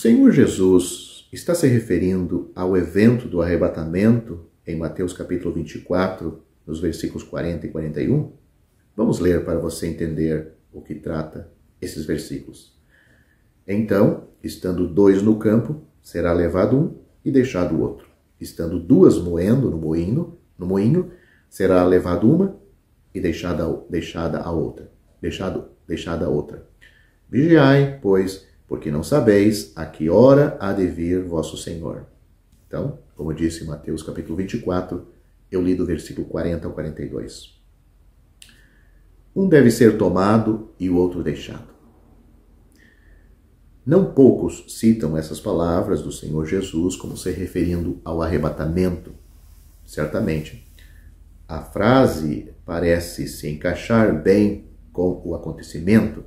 Senhor Jesus está se referindo ao evento do arrebatamento em Mateus capítulo 24, nos versículos 40 e 41? Vamos ler para você entender o que trata esses versículos. Então, estando dois no campo, será levado um e deixado o outro. Estando duas moendo no moinho, será levado uma e deixada a outra. Deixada a outra. Vigiai, pois, porque não sabeis a que hora há de vir vosso Senhor. Então, como disse em Mateus capítulo 24, eu li do versículo 40 ao 42. Um deve ser tomado e o outro deixado. Não poucos citam essas palavras do Senhor Jesus como se referindo ao arrebatamento. Certamente, a frase parece se encaixar bem com o acontecimento.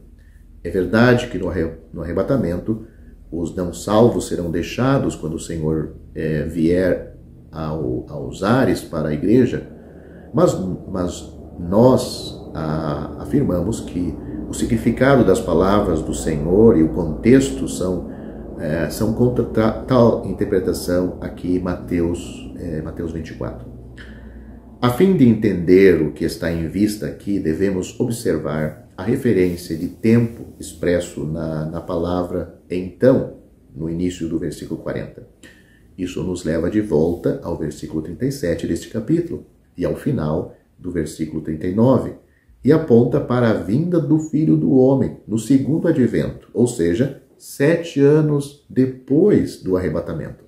É verdade que no arrebatamento, os não salvos serão deixados quando o Senhor vier aos ares para a igreja, mas nós afirmamos que o significado das palavras do Senhor e o contexto são contra tal interpretação aqui em Mateus 24. A fim de entender o que está em vista aqui, devemos observar a referência de tempo expresso na palavra então, no início do versículo 40. Isso nos leva de volta ao versículo 37 deste capítulo e ao final do versículo 39, e aponta para a vinda do Filho do Homem no segundo advento, ou seja, 7 anos depois do arrebatamento.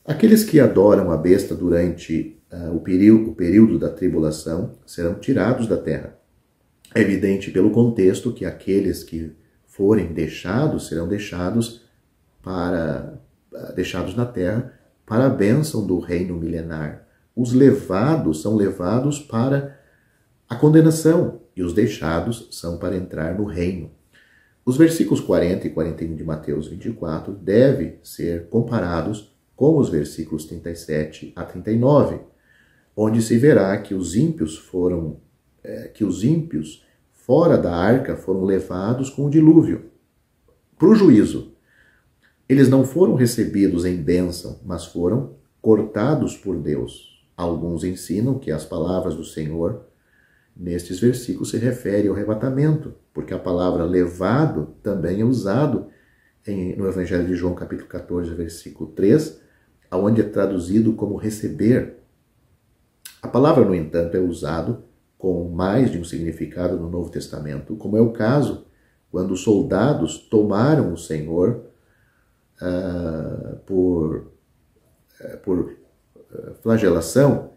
Aqueles que adoram a besta durante o período da tribulação serão tirados da terra. É evidente pelo contexto que aqueles que forem deixados serão deixados na terra para a bênção do reino milenar. Os levados são levados para a condenação e os deixados são para entrar no reino. Os versículos 40 e 41 de Mateus 24 devem ser comparados com os versículos 37 a 39, onde se verá que os ímpios fora da arca foram levados com o dilúvio para o juízo. Eles não foram recebidos em bênção, mas foram cortados por Deus. Alguns ensinam que as palavras do Senhor nestes versículos se refere ao arrebatamento, porque a palavra levado também é usado no Evangelho de João, capítulo 14, versículo 3, onde é traduzido como receber. A palavra, no entanto, é usada com mais de um significado no Novo Testamento, como é o caso quando os soldados tomaram o Senhor por flagelação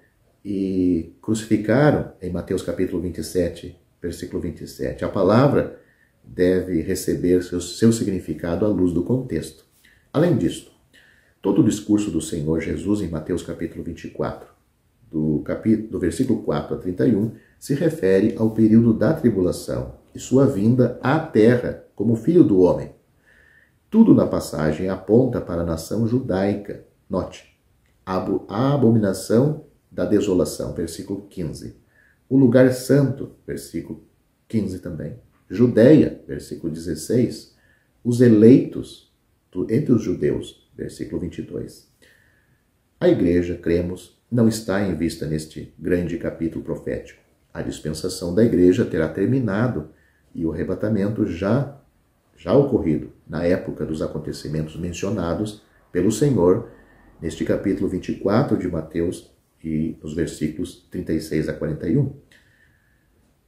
e crucificaram em Mateus capítulo 27, versículo 27. A palavra deve receber seu significado à luz do contexto. Além disso, todo o discurso do Senhor Jesus em Mateus capítulo 24, do versículo 4 a 31, se refere ao período da tribulação e sua vinda à terra como Filho do Homem. Tudo na passagem aponta para a nação judaica. Note, a abominação da desolação, versículo 15. O lugar santo, versículo 15 também. Judeia, versículo 16. Os eleitos entre os judeus, versículo 22. A igreja, cremos, não está em vista neste grande capítulo profético. A dispensação da igreja terá terminado e o arrebatamento já ocorrido na época dos acontecimentos mencionados pelo Senhor neste capítulo 24 de Mateus e nos versículos 36 a 41.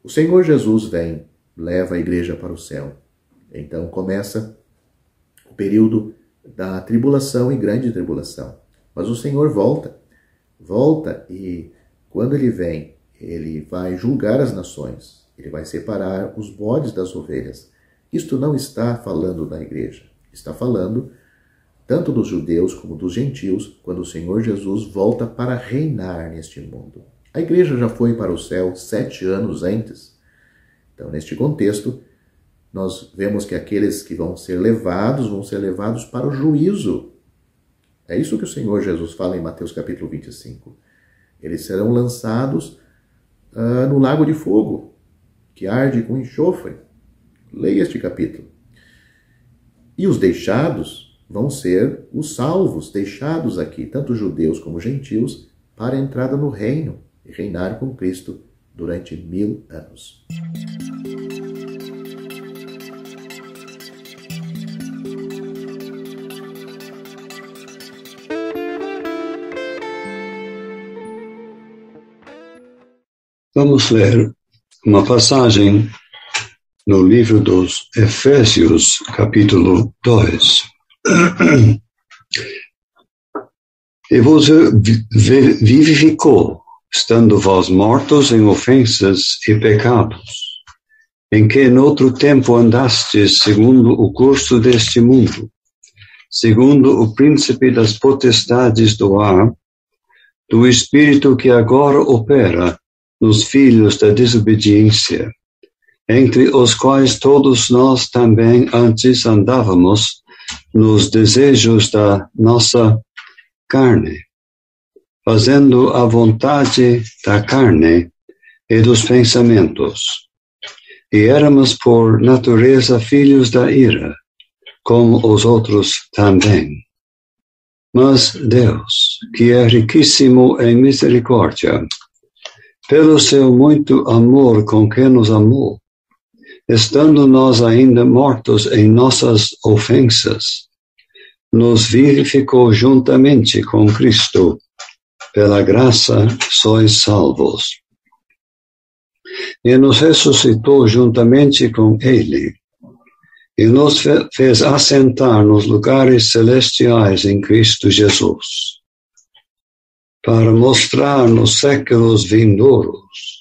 O Senhor Jesus vem, leva a igreja para o céu. Então começa o período da tribulação e grande tribulação. Mas o Senhor volta e quando ele vem, ele vai julgar as nações, ele vai separar os bodes das ovelhas. Isto não está falando da igreja, está falando tanto dos judeus como dos gentios, quando o Senhor Jesus volta para reinar neste mundo. A igreja já foi para o céu 7 anos antes. Então, neste contexto, nós vemos que aqueles que vão ser levados para o juízo. É isso que o Senhor Jesus fala em Mateus capítulo 25. Eles serão lançados no lago de fogo, que arde com enxofre. Leia este capítulo. E os deixados vão ser os salvos, deixados aqui, tanto judeus como gentios, para a entrada no reino e reinar com Cristo durante 1000 anos. Vamos ler uma passagem no livro dos Efésios, capítulo 2. E vos vivificou, estando vós mortos em ofensas e pecados, em que noutro tempo andastes segundo o curso deste mundo, segundo o príncipe das potestades do ar, do espírito que agora opera nos filhos da desobediência, entre os quais todos nós também antes andávamos nos desejos da nossa carne, fazendo a vontade da carne e dos pensamentos. E éramos por natureza filhos da ira, como os outros também. Mas Deus, que é riquíssimo em misericórdia, pelo seu muito amor com que nos amou, estando nós ainda mortos em nossas ofensas, nos vivificou juntamente com Cristo. Pela graça sois salvos. E nos ressuscitou juntamente com Ele, e nos fez assentar nos lugares celestiais em Cristo Jesus, para mostrar nos séculos vindouros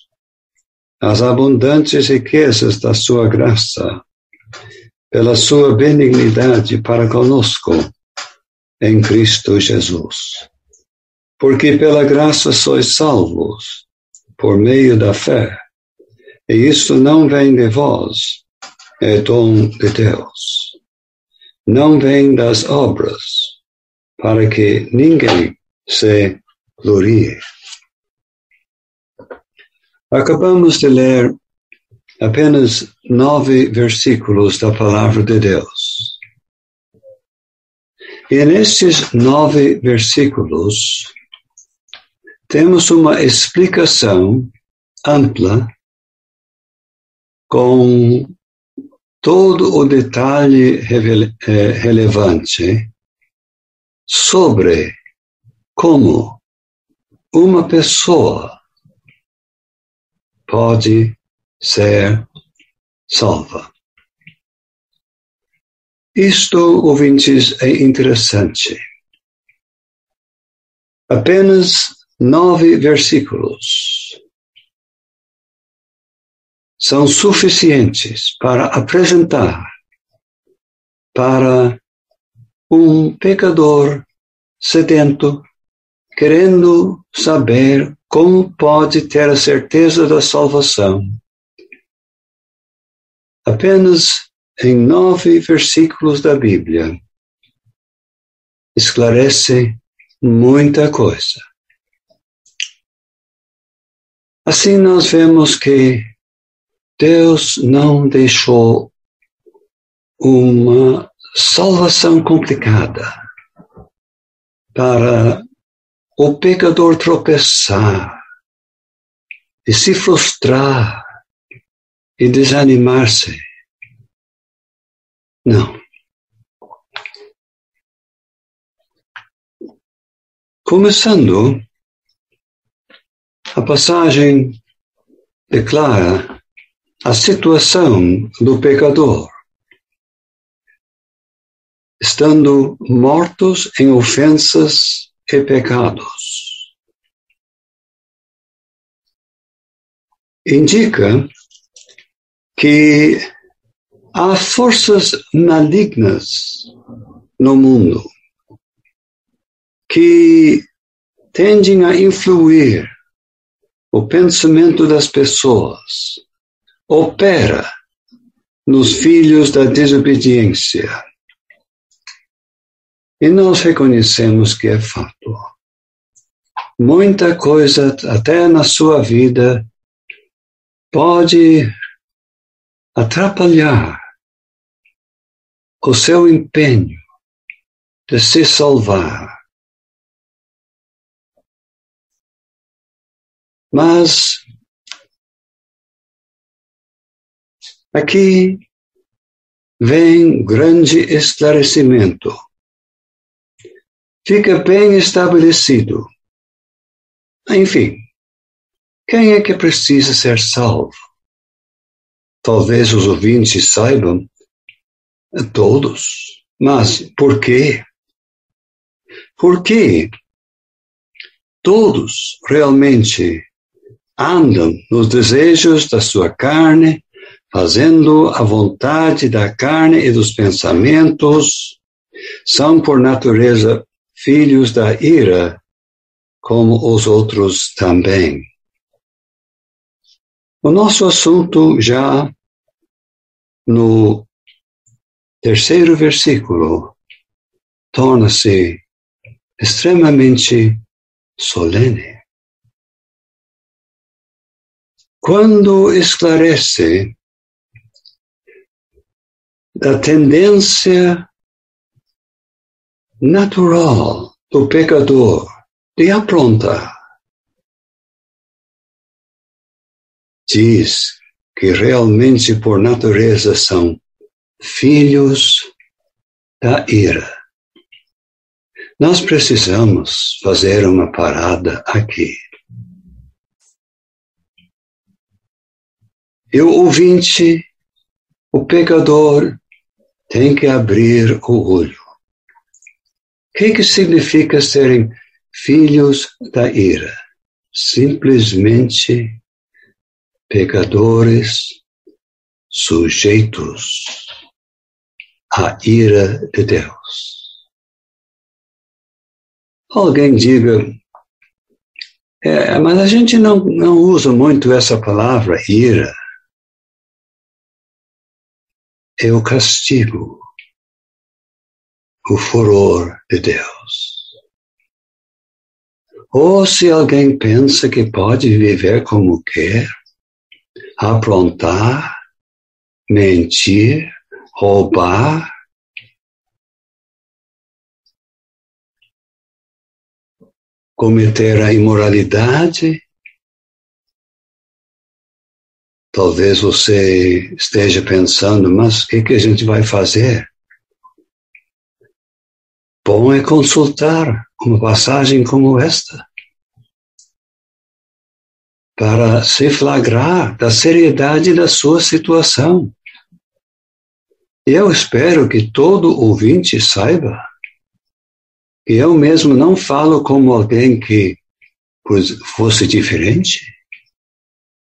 as abundantes riquezas da sua graça, pela sua benignidade para conosco, em Cristo Jesus. Porque pela graça sois salvos, por meio da fé, e isto não vem de vós, é dom de Deus. Não vem das obras, para que ninguém se glorie. Acabamos de ler apenas 9 versículos da palavra de Deus. E nestes 9 versículos, temos uma explicação ampla, com todo o detalhe relevante sobre como uma pessoa pode ser salva. Isto, ouvintes, é interessante. Apenas 9 versículos são suficientes para apresentar para um pecador sedento, querendo saber como pode ter a certeza da salvação. Apenas em 9 versículos da Bíblia esclarece muita coisa. Assim nós vemos que Deus não deixou uma salvação complicada para o pecador tropeçar e se frustrar e desanimar-se. Não. Começando, a passagem declara a situação do pecador, estando mortos em ofensas e pecados. Indica que há forças malignas no mundo que tendem a influir o pensamento das pessoas, opera nos filhos da desobediência. E nós reconhecemos que é fato. Muita coisa, até na sua vida, pode atrapalhar o seu empenho de se salvar. Mas aqui vem grande esclarecimento. Fica bem estabelecido. Enfim, quem é que precisa ser salvo? Talvez os ouvintes saibam, todos. Mas por quê? Por que todos realmente andam nos desejos da sua carne, fazendo a vontade da carne e dos pensamentos, são por natureza filhos da ira, como os outros também. O nosso assunto já no terceiro versículo torna-se extremamente solene. Quando esclarece da tendência natural do pecador de aprontar, diz que realmente por natureza são filhos da ira. Nós precisamos fazer uma parada aqui. E o ouvinte, o pecador, tem que abrir o olho. O que significa serem filhos da ira? Simplesmente pecadores sujeitos à ira de Deus. Alguém diga, mas a gente não usa muito essa palavra, ira. É o castigo, o furor de Deus. Ou se alguém pensa que pode viver como quer, aprontar, mentir, roubar, cometer a imoralidade, talvez você esteja pensando, mas o que a gente vai fazer? Bom é consultar uma passagem como esta, para se flagrar da seriedade da sua situação. E eu espero que todo ouvinte saiba que eu mesmo não falo como alguém que fosse diferente,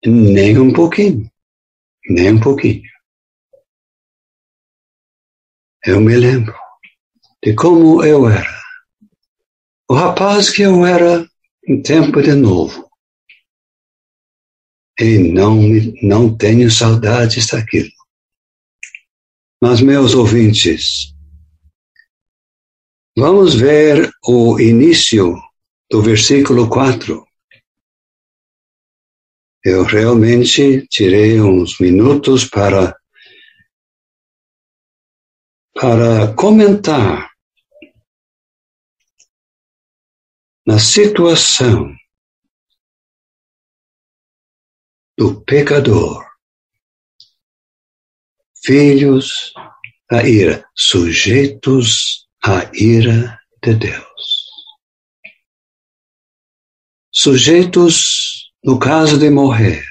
nem um pouquinho, nem um pouquinho. Eu me lembro de como eu era, o rapaz que eu era em tempo de novo, e não tenho saudades daquilo. Mas, meus ouvintes, vamos ver o início do versículo 4. Eu realmente tirei uns minutos para comentar na situação do pecador, filhos da ira, sujeitos à ira de Deus. Sujeitos, no caso de morrer,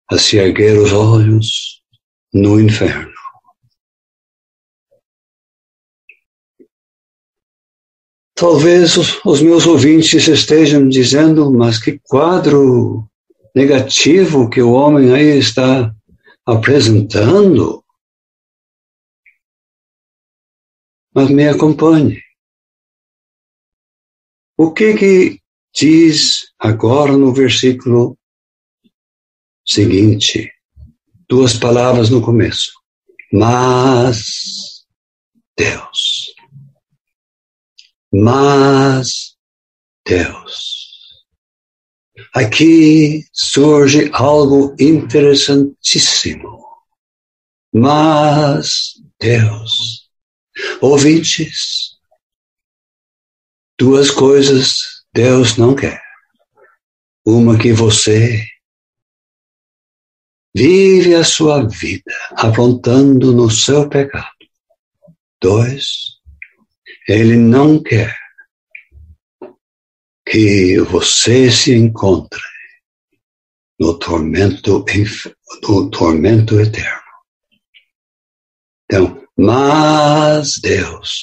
a se erguer os olhos no inferno. Talvez os meus ouvintes estejam dizendo, mas que quadro negativo que o homem aí está apresentando. Mas me acompanhe. O que diz agora no versículo seguinte? 2 palavras no começo. Mas Deus. Mas Deus. Aqui surge algo interessantíssimo. Mas Deus. Ouvintes, duas coisas Deus não quer. Uma, que você vive a sua vida aprontando no seu pecado. Dois, Ele não quer que você se encontre no tormento eterno. Então, mas Deus,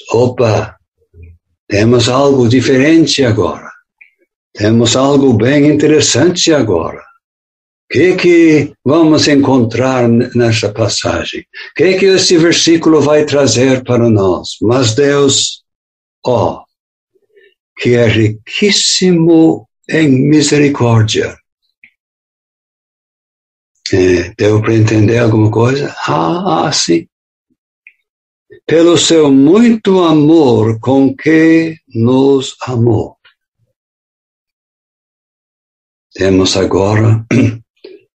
temos algo diferente agora. Temos algo bem interessante agora. O que vamos encontrar nessa passagem? O que esse versículo vai trazer para nós? Mas Deus, que é riquíssimo em misericórdia. Deu para entender alguma coisa? Sim. Pelo seu muito amor com que nos amou. Temos agora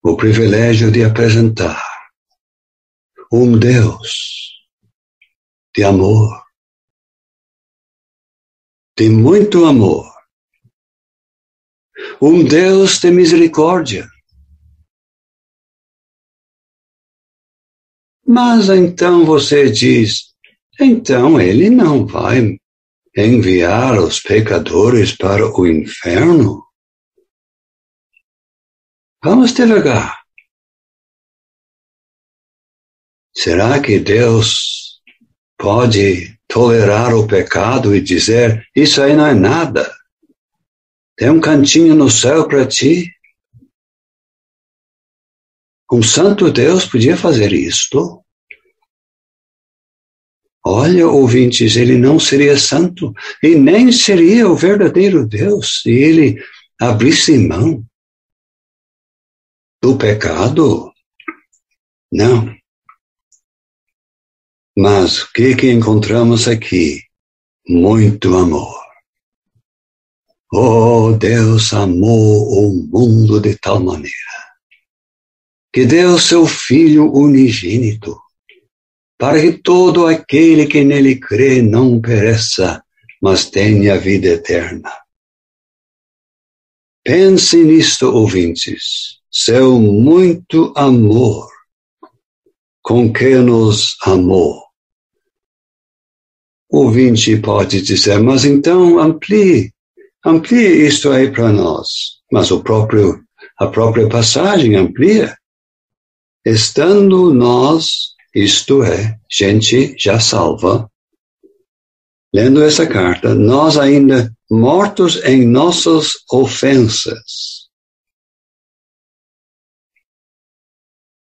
o privilégio de apresentar um Deus de amor, de muito amor, um Deus de misericórdia. Mas então você diz, então Ele não vai enviar os pecadores para o inferno? Vamos devagar. Será que Deus pode tolerar o pecado e dizer, isso aí não é nada? Tem um cantinho no céu para ti? Um santo Deus podia fazer isto? Olha, ouvintes, Ele não seria santo e nem seria o verdadeiro Deus se Ele abrisse mão do pecado? Não. Mas o que encontramos aqui? Muito amor. Deus amou o mundo de tal maneira que deu seu Filho unigênito, para que todo aquele que nele crê não pereça, mas tenha vida eterna. Pense nisto, ouvintes, seu muito amor com que nos amou. O ouvinte pode dizer, mas então amplie isto aí para nós. Mas a própria passagem amplia. Estando nós, isto é, gente já salva, lendo essa carta, nós ainda mortos em nossas ofensas.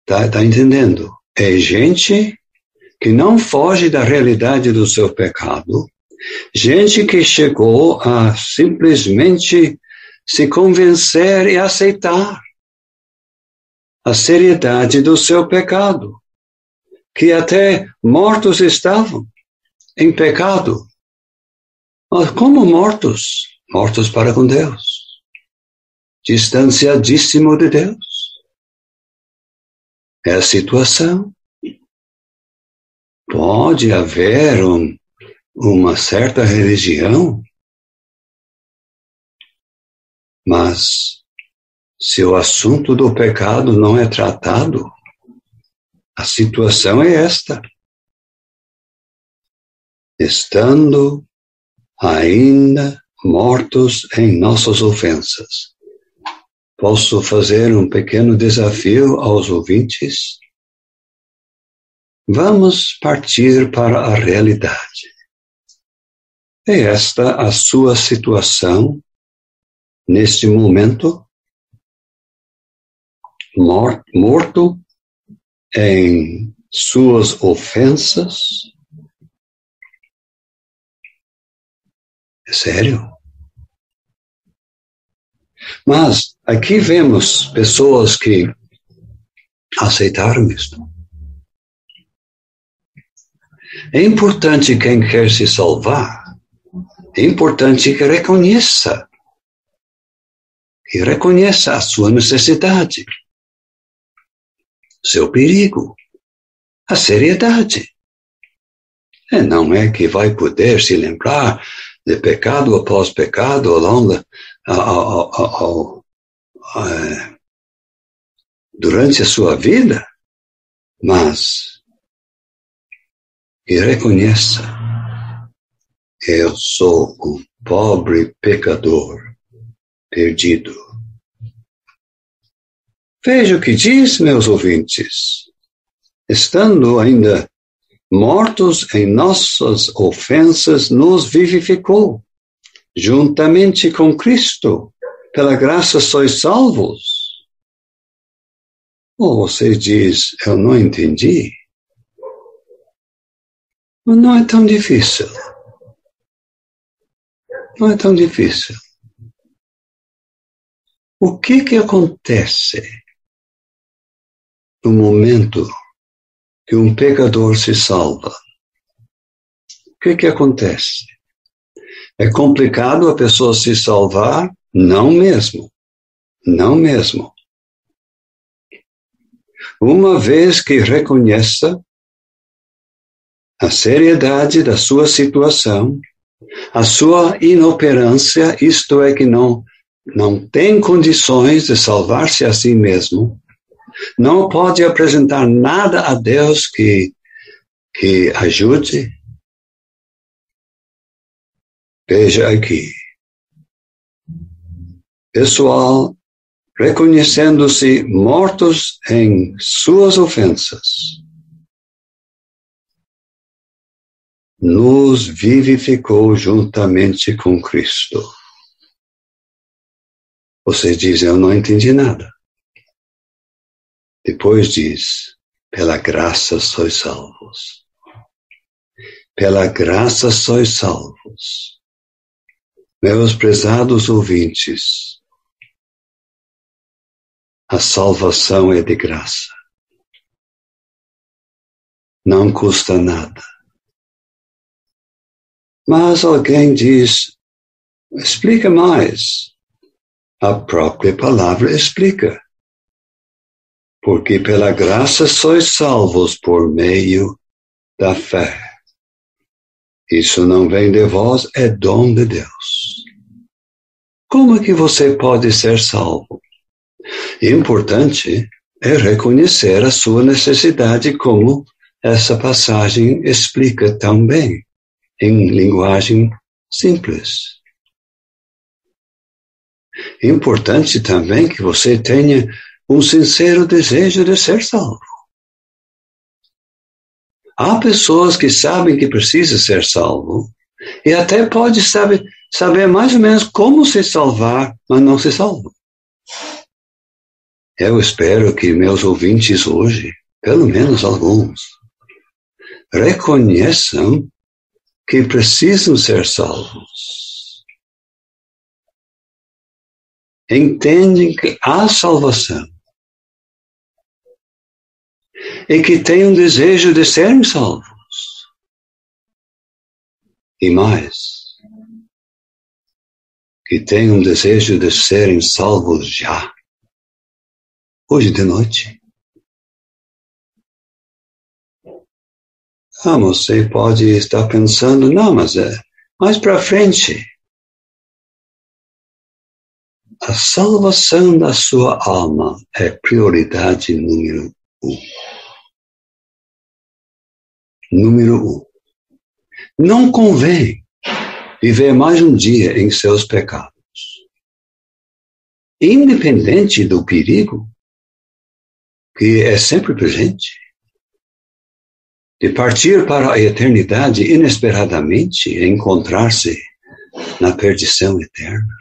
Tá entendendo? É gente que não foge da realidade do seu pecado, gente que chegou a simplesmente se convencer e aceitar a seriedade do seu pecado, que até mortos estavam em pecado. Mas como mortos? Mortos para com Deus, distanciadíssimo de Deus. É a situação. Pode haver uma certa religião, mas se o assunto do pecado não é tratado, a situação é esta. Estando ainda mortos em nossas ofensas. Posso fazer um pequeno desafio aos ouvintes? Vamos partir para a realidade. É esta a sua situação neste momento? Morto em suas ofensas? É sério? Mas aqui vemos pessoas que aceitaram isto. É importante quem quer se salvar, é importante que reconheça a sua necessidade, seu perigo, a seriedade. Não é que vai poder se lembrar de pecado após pecado ao longo, durante a sua vida, mas que reconheça: eu sou um pobre pecador perdido. Veja o que diz, meus ouvintes. Estando ainda mortos em nossas ofensas, nos vivificou, juntamente com Cristo. Pela graça sois salvos. Ou você diz: eu não entendi. Mas não é tão difícil. Não é tão difícil. O que acontece no momento que um pecador se salva? O que acontece? É complicado a pessoa se salvar? Não mesmo. Não mesmo. Uma vez que reconheça a seriedade da sua situação, a sua inoperância, isto é, que não tem condições de salvar-se a si mesmo, não pode apresentar nada a Deus que ajude. Veja aqui, pessoal reconhecendo-se mortos em suas ofensas, nos vivificou juntamente com Cristo. Você diz: eu não entendi nada. Depois diz: pela graça sois salvos. Pela graça sois salvos. Meus prezados ouvintes, a salvação é de graça. Não custa nada. Mas alguém diz: explica mais. A própria palavra explica. Porque pela graça sois salvos por meio da fé. Isso não vem de vós, é dom de Deus. Como é que você pode ser salvo? Importante é reconhecer a sua necessidade, como essa passagem explica tão bem, em linguagem simples. Importante também que você tenha um sincero desejo de ser salvo. Há pessoas que sabem que precisa ser salvo e até pode saber mais ou menos como se salvar, mas não se salvam. Eu espero que meus ouvintes hoje, pelo menos alguns, reconheçam que precisam ser salvos. Entendem que há salvação. E que têm um desejo de serem salvos. E mais, que têm um desejo de serem salvos já. Hoje de noite. Você pode estar pensando: não, mas é mais para frente. A salvação da sua alma é prioridade número 1. Número 1. Não convém viver mais um dia em seus pecados. Independente do perigo, que é sempre presente, de partir para a eternidade inesperadamente e encontrar-se na perdição eterna.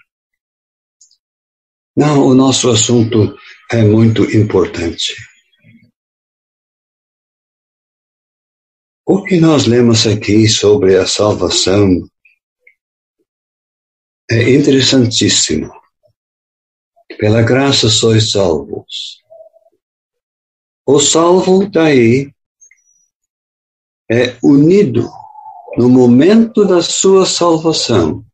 Não, o nosso assunto é muito importante. O que nós lemos aqui sobre a salvação é interessantíssimo. Pela graça sois salvos. O salvo daí é unido no momento da sua salvação.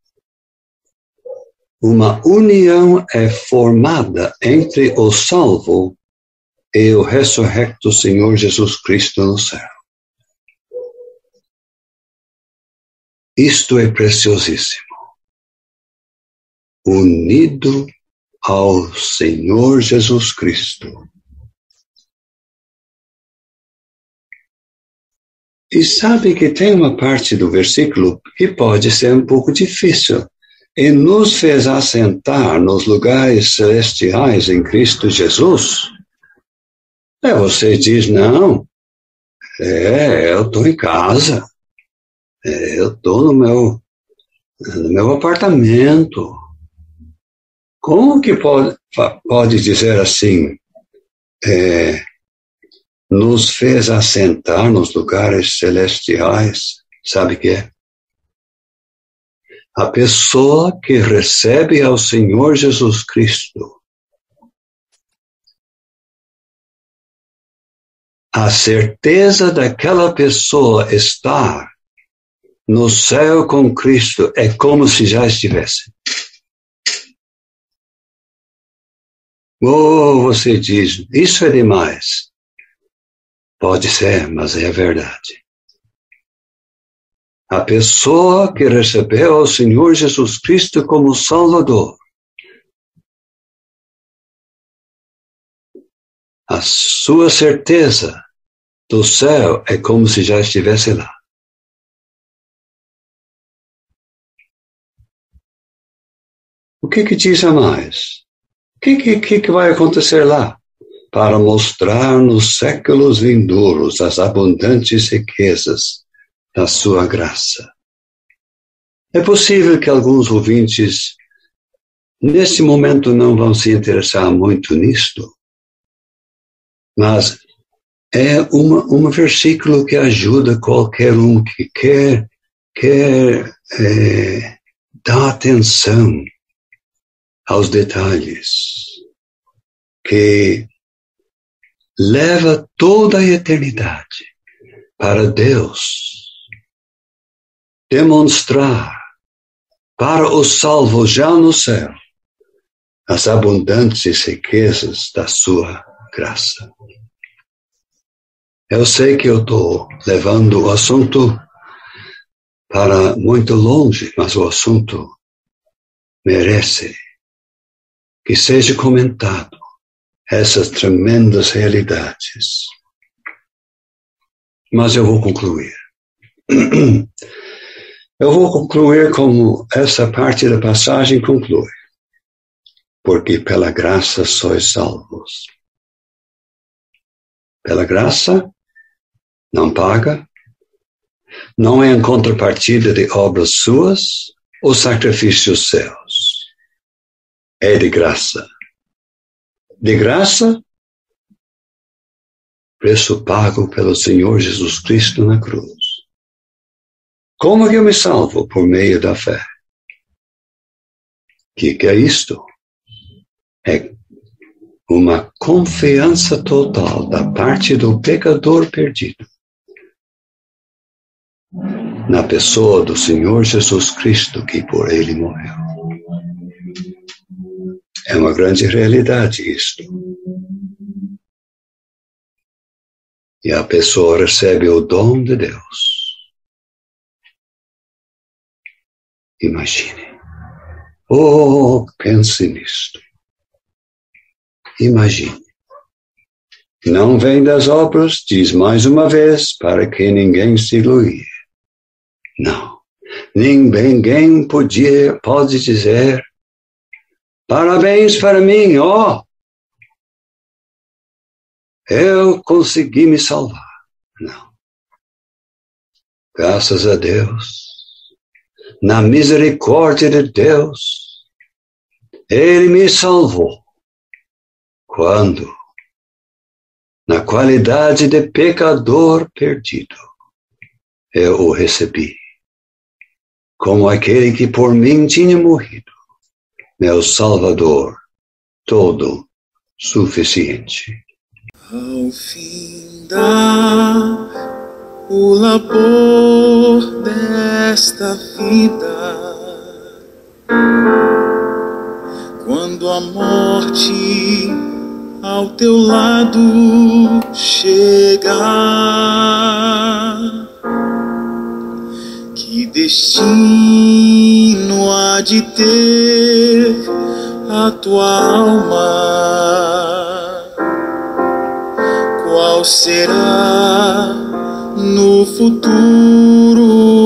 Uma união é formada entre o salvo e o ressurrecto Senhor Jesus Cristo no céu. Isto é preciosíssimo. Unido ao Senhor Jesus Cristo. E sabe que tem uma parte do versículo que pode ser um pouco difícil. E nos fez assentar nos lugares celestiais em Cristo Jesus. Você diz, não, eu estou em casa, eu estou no meu apartamento. Como que pode dizer assim, nos fez assentar nos lugares celestiais? Sabe o que é? A pessoa que recebe ao Senhor Jesus Cristo, a certeza daquela pessoa estar no céu com Cristo é como se já estivesse. Você diz, isso é demais. Pode ser, mas é a verdade. A pessoa que recebeu ao Senhor Jesus Cristo como Salvador, a sua certeza do céu é como se já estivesse lá. O que diz a mais? O que vai acontecer lá? Para mostrar nos séculos vindouros as abundantes riquezas da sua graça. É possível que alguns ouvintes, nesse momento, não vão se interessar muito nisto, mas é um versículo que ajuda qualquer um que quer dar atenção aos detalhes, que leva toda a eternidade para Deus demonstrar para os salvos já no céu as abundantes riquezas da sua graça. Eu sei que eu estou levando o assunto para muito longe, mas o assunto merece que seja comentado essas tremendas realidades. Mas eu vou concluir. Eu vou concluir como essa parte da passagem conclui. Porque pela graça sois salvos. Pela graça, não paga, não é em contrapartida de obras suas ou sacrifícios seus. É de graça. De graça, preço pago pelo Senhor Jesus Cristo na cruz. Como que eu me salvo? Por meio da fé. O que é isto? É uma confiança total da parte do pecador perdido na pessoa do Senhor Jesus Cristo que por ele morreu. É uma grande realidade isto. E a pessoa recebe o dom de Deus. Imagine. Pense nisto. Imagine. Não vem das obras, diz mais uma vez, para que ninguém se glorie. Não. Ninguém pode dizer, parabéns para mim, eu consegui me salvar. Não. Graças a Deus, na misericórdia de Deus, Ele me salvou. Quando? Na qualidade de pecador perdido, eu o recebi, como aquele que por mim tinha morrido, meu Salvador, todo suficiente. Ao findar o labor desta vida, quando a morte ao teu lado chegar, que destino há de ter a tua alma? Qual será no futuro